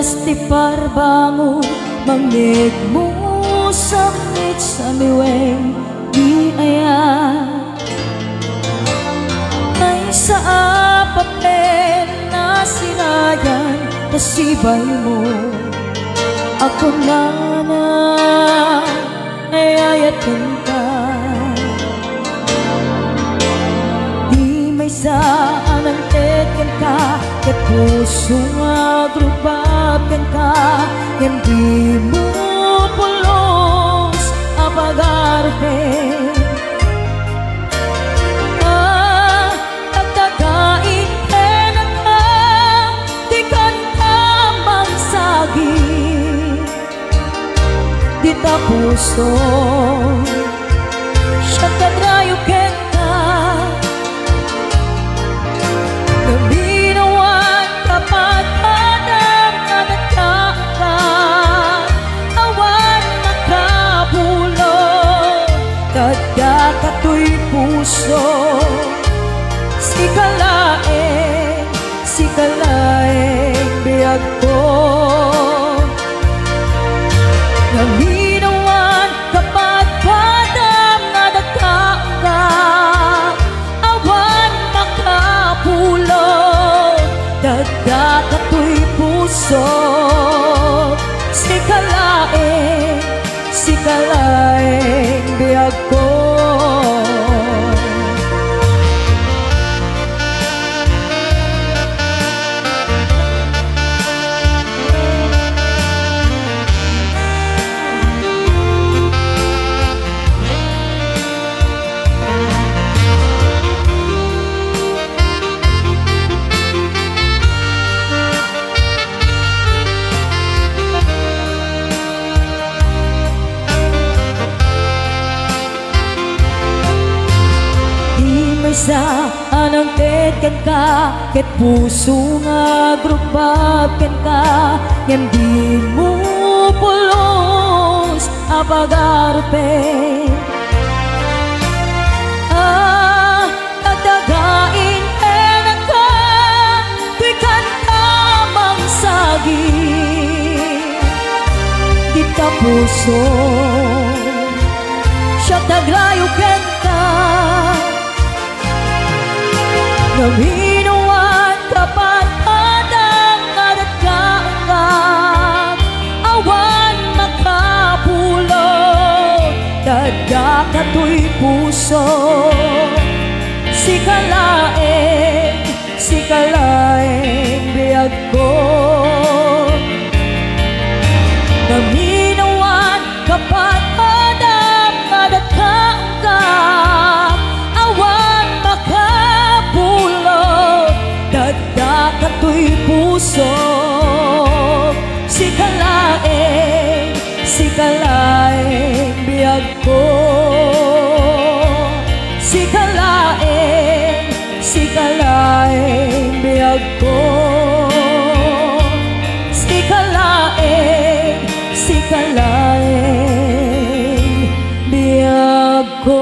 ti parbango mangeg mo sakit sa miweng di aya ay sa papel na sinayan kasibay mo ako na ayayatan ka di may saan ang tetkan ka ket puso nga grubakan ka hindi mo pulos apagarpe nagtagain na ka di kantamang sagi di ta puso siya kadrayo kenta naminawan kapat adam na nagkaka awan nakapulo kada kato'y puso si kalaeng biyag ko naminawan kapat padam na nagkaka awan makapulo kada kato'y puso si kalaeng biyag ko sa anang tetkan ka ket puso nga grubakan ka yan di mo pulos apagarpe nagdagain na ka tuy kantamang sagi di ta puso siya taglayo kenta naminawan kapat padang nagkakaang awan makapulo kada kato'y puso si kalaeng biyag ko naminawan kapat padang nagkakaang awan makapulo kada kato'y puso si kalaeng biyag ko si kalaeng biyag ko si kalaeng biyag ko.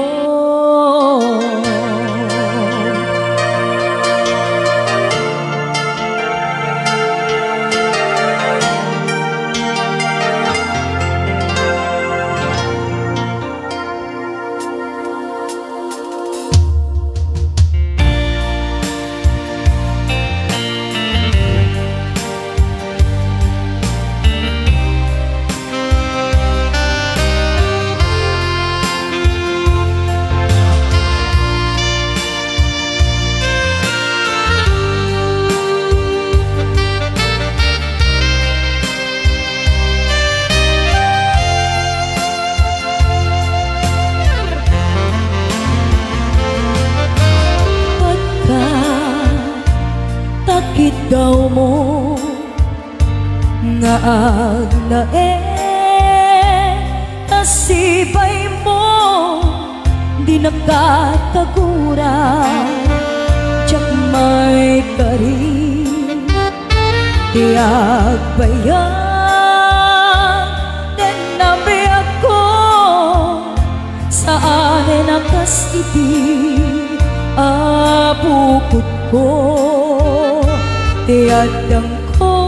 Daw mo nga aglae nasibay mo di nakatagura tiyak may karin di agbayan den nabi ako saan nakas iti apukot ko tiadang ko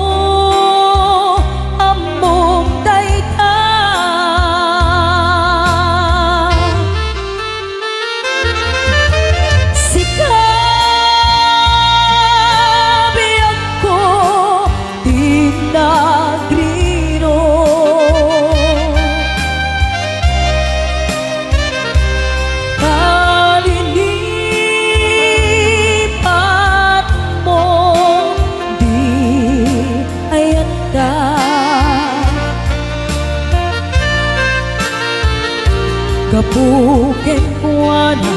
Kapuken kuana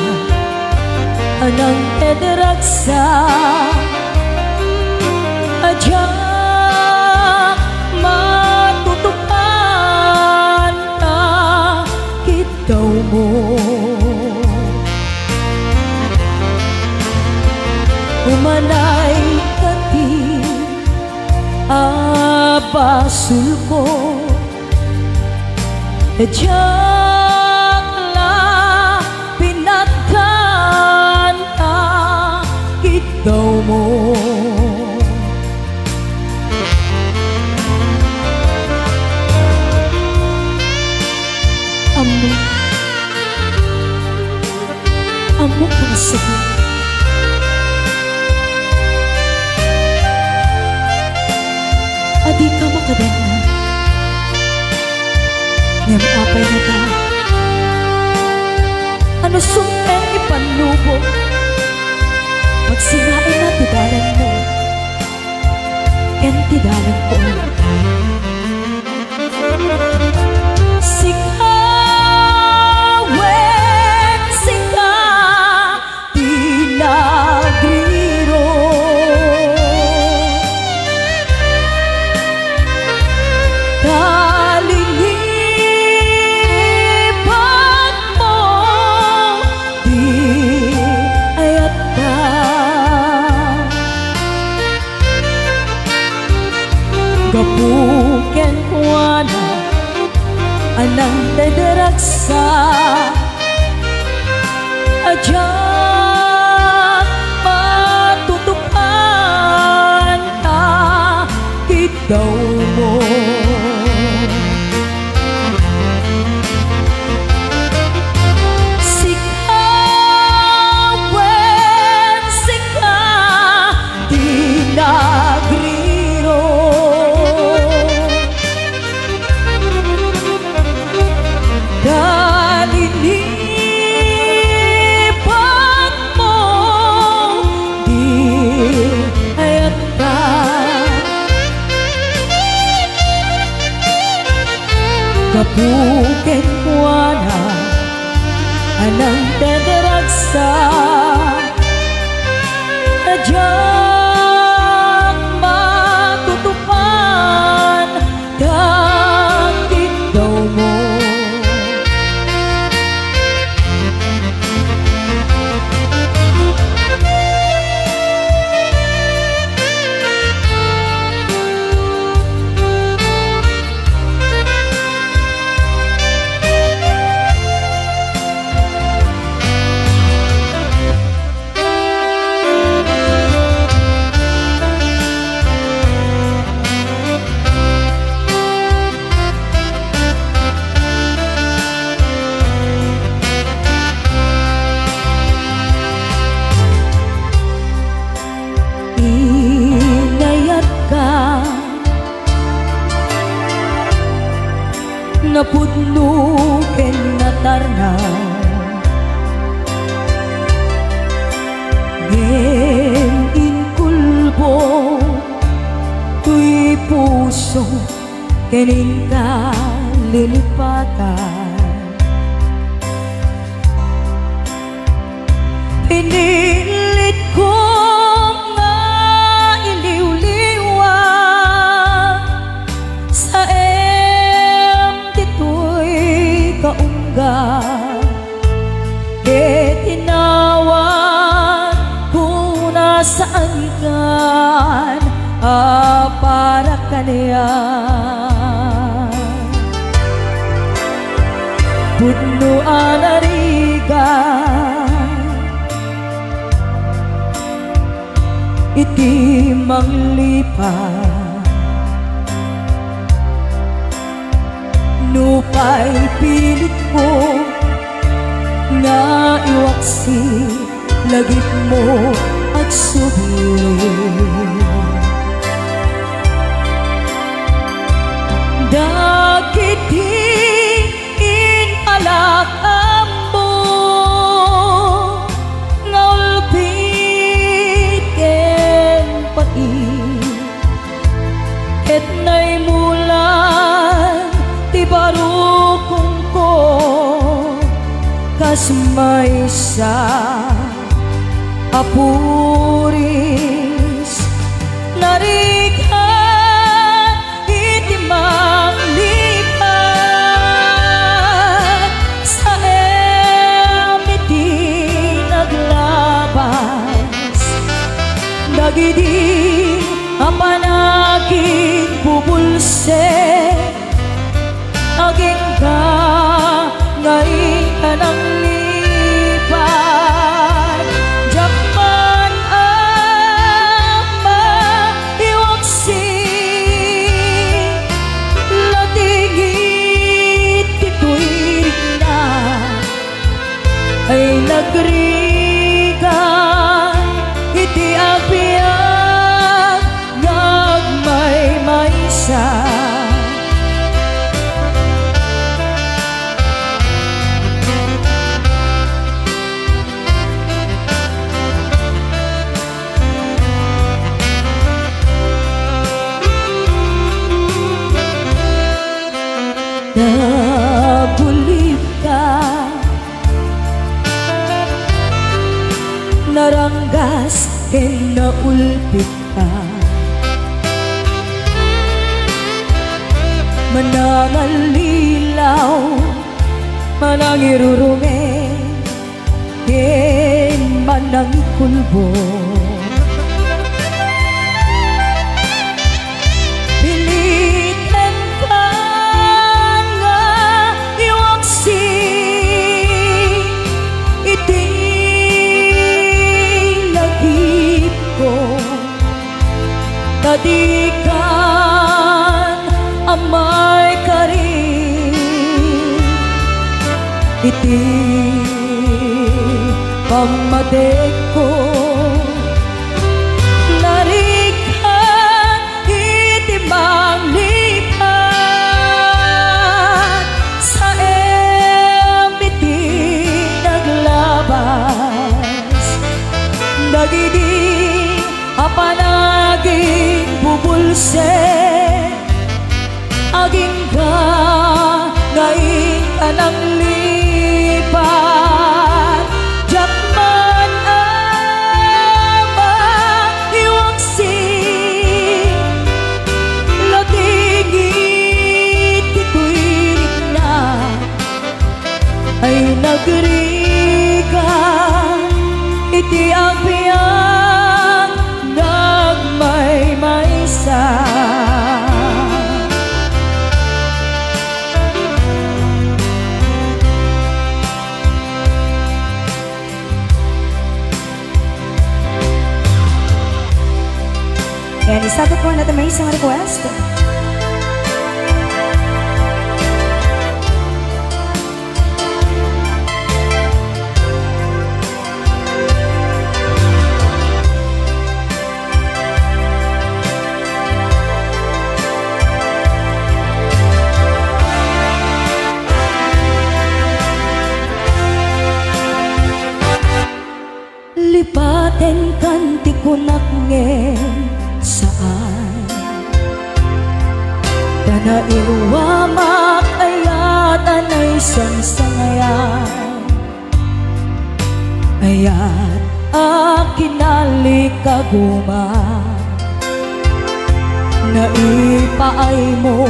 anang ederaksa ajak matutupan na kitaw mo. Umanay kati abasul ko ajak la pinagkan na kitaw mo. Amo kang sabi adi ka makadana ngem apay na ta ano sumpeng ipanlubo magsinain na tidalan mo ken tidalan ko Kapuken kuana anang dederaksa ajak matutupan na kitaw mo. Sikawen sika dinagriro dalinipat mo di ayat ka kapuken kuana anang dederaksa ajak matutupan dan kitaw mo. Napudno ken natarnaw ngem inkulbo tuy puso kening kalilipatan pinilit ko nga iliw-liwan sa kaungga ke tinawan kung nasaan kan para kaniya pudno anariga iti manglipat nupay pilit ko nga iwaksi lagip mo at subili dagiti inalakam mo nga ulpit ken pait ket nay mulan ti barukong ko as maysa apuris narikan itimang lipat sa emiti naglabas dagidi apanagin bubulse aging ka ngayon ka ng lipat Japan ang maiwaksi latigit ito'y na ay nagrigan iti abiyag nagmay-maysa nabulib ka naranggas naulpit ka manangalilaw manangirurunge manangkulbo tadikan amay karin iti pamadek ko narikan iti manglipat sa emiti naglabas dagidi apanaging bubulse aging ka ngayon ka ng lipat Japan ang maiwaksi latigit ito'y na ay nagrigan iti abiyang nagmay-maysa Yan, isagot po natin may isang request. lipaten kanti kunak ngen saan dana iwamak ayatan ay sangsangayan ayat akinali kaguma naipaay mo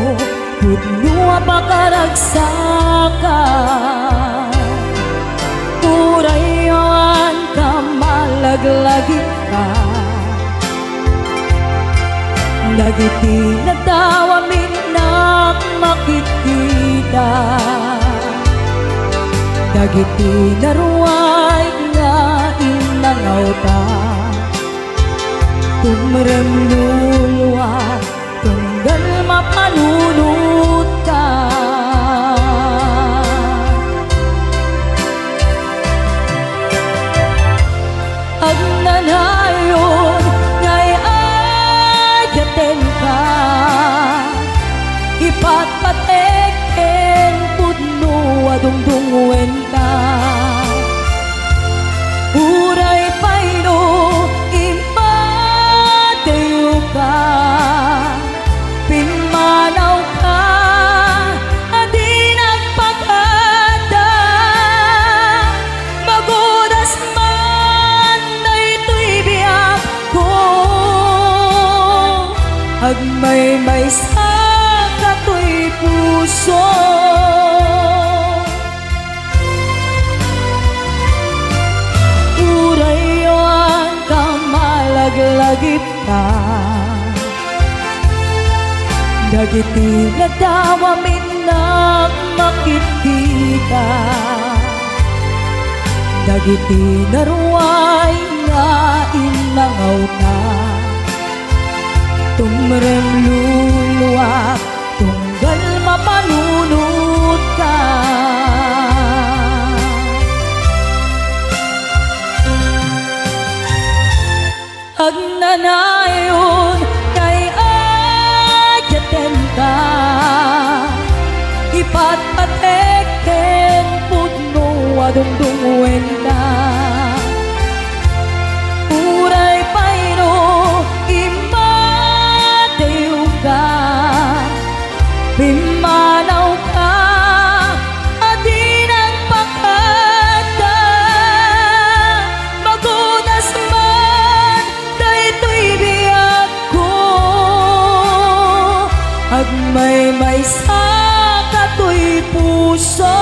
pudnua pakaragsakan urayan ka malaglagit ka nagiti nagtawa minak makikita dagiti naruay nga inangaw ta tumrem lulwa tunggal mapanunot ka agnanayon ngay ayaten ka ipatpateken pudno adungdungwen ka uray payno impatayo ka pinmanaw ka agmay sa katoy puso. Urayon ka malaglagip ka, dagiti nadawamin na makikita, dagiti naruay nga inangaw ta, tumrem luluwak tunggal mapanunot ka. Agnanayon kay ayaten ka, ipatpateken pudno adungdungwen ka. Uray paino imatew ka, pimanaw ka, adinang pakada, magunas man daytoy biyak ko, agmay sa katoy puso.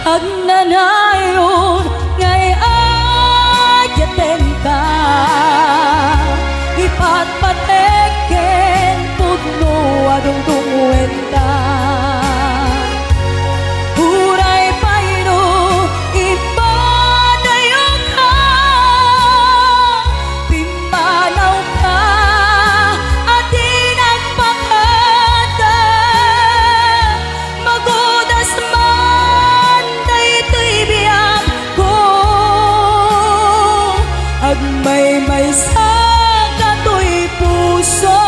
Agnanayon ngay ayaten ka, ipatpateken pudno adungdungwen ka. Uray paino ipadayo ka, pimanaw ka, adinang pakada, magudas man biyak ko, agmay sa katoy puso.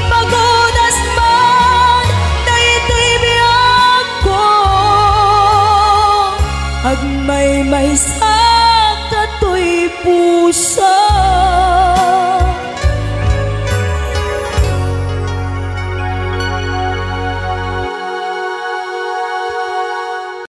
Magudas man daytoy biyak ko, agmay sa katoy puso.